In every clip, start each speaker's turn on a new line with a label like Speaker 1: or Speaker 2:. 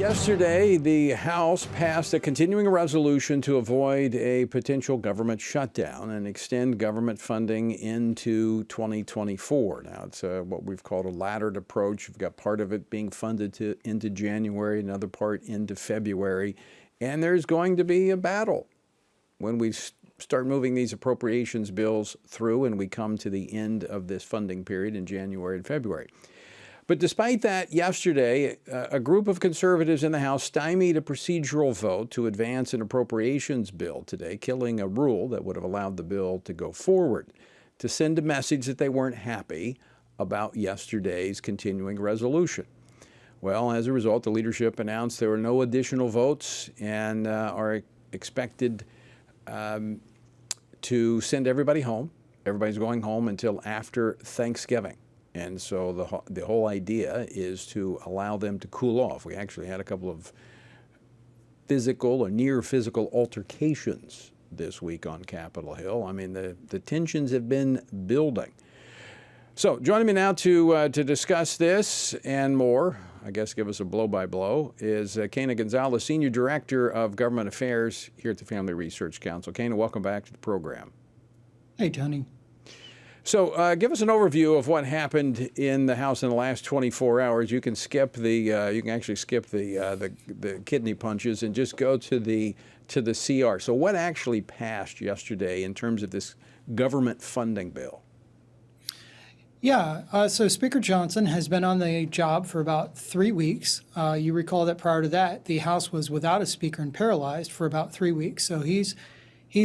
Speaker 1: Yesterday, the House passed a continuing resolution to avoid a potential government shutdown and extend government funding into 2024. Now, it's what we've called a laddered approach. You've got part of it being funded into January, another part into February, and there's going to be a battle when we start moving these appropriations bills through and we come to the end of this funding period in January and February. But despite that, yesterday, a group of conservatives in the House stymied a procedural vote to advance an appropriations bill today, killing a rule that would have allowed the bill to go forward, to send a message that they weren't happy about yesterday's continuing resolution. Well, as a result, the leadership announced there were no additional votes and are expected to send everybody home. Everybody's going home until after Thanksgiving. And so the whole idea is to allow them to cool off. We actually had a couple of physical or near physical altercations this week on Capitol Hill. I mean, the tensions have been building. So joining me now to discuss this and more, I guess give us a blow-by-blow, is Quena Gonzalez, Senior Director of Government Affairs here at the Family Research Council. Quena, welcome back to the program.
Speaker 2: Hey, Tony.
Speaker 1: So give us an overview of what happened in the House in the last 24 hours. You can skip you can actually skip the kidney punches and just go to the CR. So what actually passed yesterday in terms of this government funding bill?
Speaker 2: Yeah, so Speaker Johnson has been on the job for about 3 weeks. You recall that prior to that, the House was without a speaker and paralyzed for about 3 weeks. So he's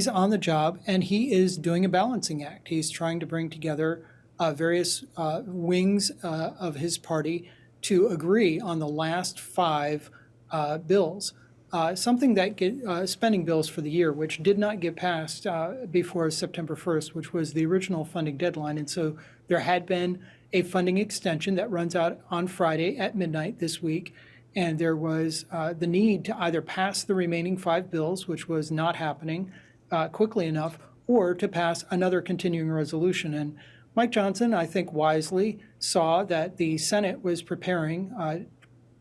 Speaker 2: on the job, and he is doing a balancing act. He's trying to bring together various wings of his party to agree on the last 5 bills. Something that spending bills for the year, which did not get passed before September 1st, which was the original funding deadline. And so there had been a funding extension that runs out on Friday at midnight this week. And there was the need to either pass the remaining 5 bills, which was not happening quickly enough, or to pass another continuing resolution. And Mike Johnson, I think wisely, saw that the Senate was preparing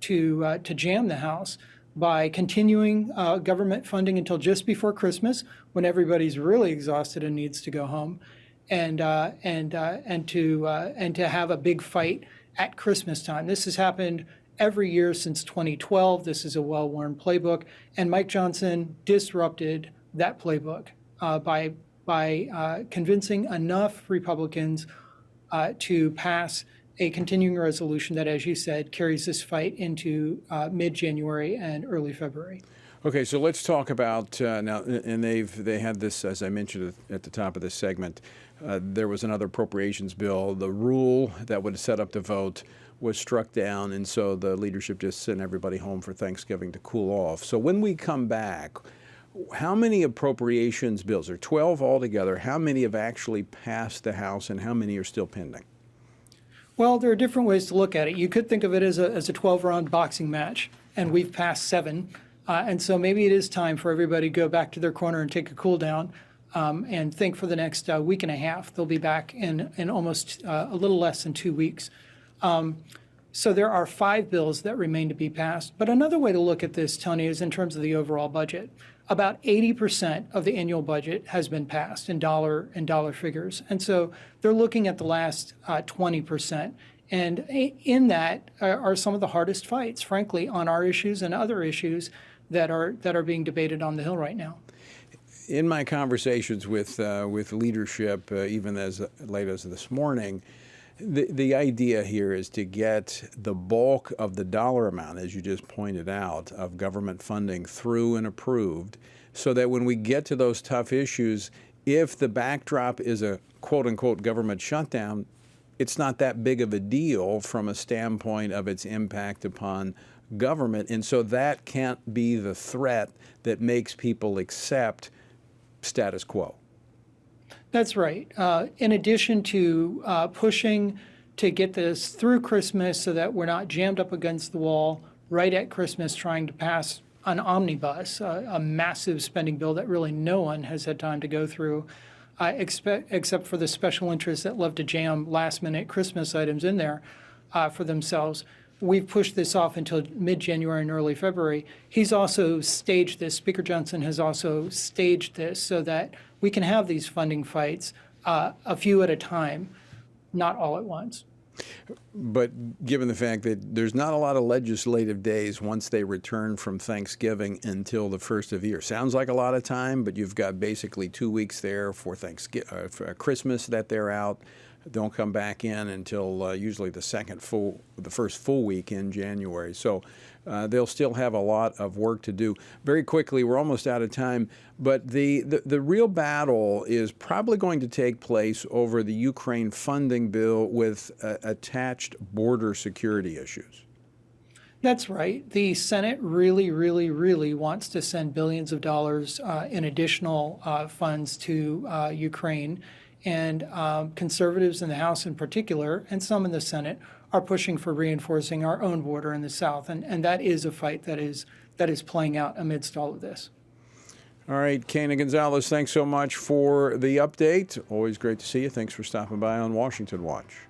Speaker 2: to jam the House by continuing government funding until just before Christmas, when everybody's really exhausted and needs to go home, and to have a big fight at Christmas time. This has happened every year since 2012. This is a well-worn playbook, and Mike Johnson disrupted that playbook by convincing enough Republicans to pass a continuing resolution that, as you said, carries this fight into mid-January and early February.
Speaker 1: Okay, so let's talk about now. And they had this, as I mentioned at the top of this segment. There was another appropriations bill. The rule that would set up the vote was struck down, and so the leadership just sent everybody home for Thanksgiving to cool off. So when we come back, how many appropriations bills, there are 12 altogether, how many have actually passed the House and how many are still pending?
Speaker 2: Well, there are different ways to look at it. You could think of it as a 12-round boxing match, and we've passed 7. And so maybe it is time for everybody to go back to their corner and take a cool down and think for the next week and a half. They'll be back in almost a little less than 2 weeks. So there are 5 bills that remain to be passed. But another way to look at this, Tony, is in terms of the overall budget. About 80% of the annual budget has been passed in dollar figures. And so they're looking at the last 20%. And in that are some of the hardest fights, frankly, on our issues and other issues that are being debated on the Hill right now.
Speaker 1: In my conversations with leadership, even as late as this morning, the idea here is to get the bulk of the dollar amount, as you just pointed out, of government funding through and approved, so that when we get to those tough issues, if the backdrop is a quote-unquote government shutdown, it's not that big of a deal from a standpoint of its impact upon government. And so that can't be the threat that makes people accept status quo.
Speaker 2: That's right. In addition to pushing to get this through Christmas so that we're not jammed up against the wall right at Christmas trying to pass an omnibus, a massive spending bill that really no one has had time to go through, except for the special interests that love to jam last-minute Christmas items in there for themselves. we've pushed this off until mid-January and early February. He's also staged this, Speaker Johnson has also staged this so that we can have these funding fights a few at a time, not all at once.
Speaker 1: But given the fact that there's not a lot of legislative days once they return from Thanksgiving until the first of the year. Sounds like a lot of time, but you've got basically 2 weeks there for for Christmas that they're out. Don't come back in until usually the first full week in January. So they'll still have a lot of work to do. Very quickly, we're almost out of time, but the real battle is probably going to take place over the Ukraine funding bill with attached border security issues.
Speaker 2: That's right. The Senate really, really, really wants to send billions of dollars in additional funds to Ukraine. And conservatives in the House in particular, and some in the Senate, are pushing for reinforcing our own border in the South. And that is a fight that is playing out amidst all of this.
Speaker 1: All right, Quena Gonzalez, thanks so much for the update. Always great to see you. Thanks for stopping by on Washington Watch.